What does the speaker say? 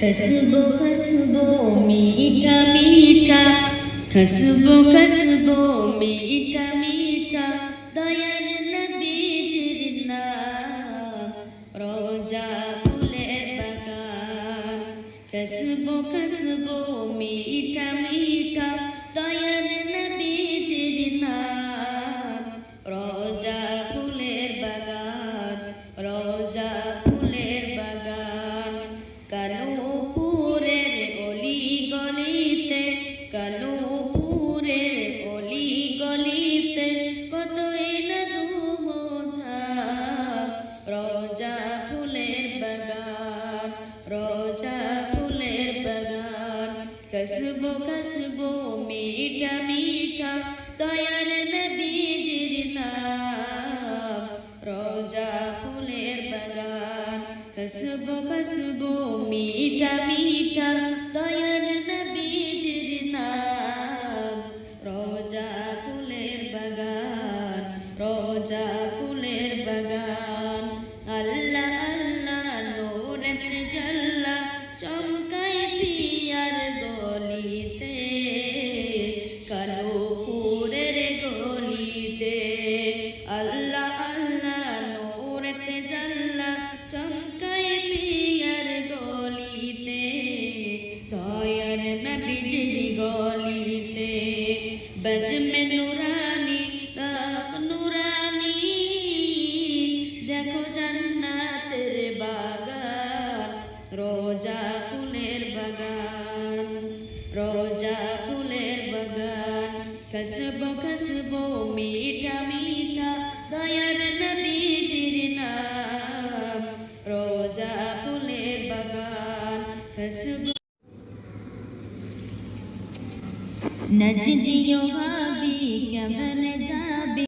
खसबो खसबो मीठा मीठा खसबो खसबो मीठा मीठा दयार नबीजिर नाम रोजा फुलेर बागान खसबो खसबो मीठा मीठा दयार नबीजिर नाम रोजा फुलेर बागान रोजा फुलेर बागान কানুপুরের অলি গলিতে কানুপুরের অলি গলিতে কতই না ধুমধাম রোজা ফুলের বাগান রোজা ফুলের বাগান খসবো খসবো মিঠা মিঠা দয়ার নবীজির নাম রোজা ফুলের বাগান खसबो खसबो मीठा मीठा दयार नबीजिर नाम रोजा फुलेर बागान रोजा फुलेर बागान अल्लाह अल्लाह नूरत जल्ला चमकाय पियार गलिते कानुपुरेर गलिते अल्लाह अल्लाह नूरत जल्ला चमकाय पियार गलिते दयार नबीजिर गलिते बजमे नूरानी राह नूरानी देखो जन्नतेर बागान रोजा फुलेर बागान रोजा फुलेर बागान खसबो खसबो मीठा मीठा दयार नबीजिर नाम रोजा फुलेर बागान खसबो नजदियों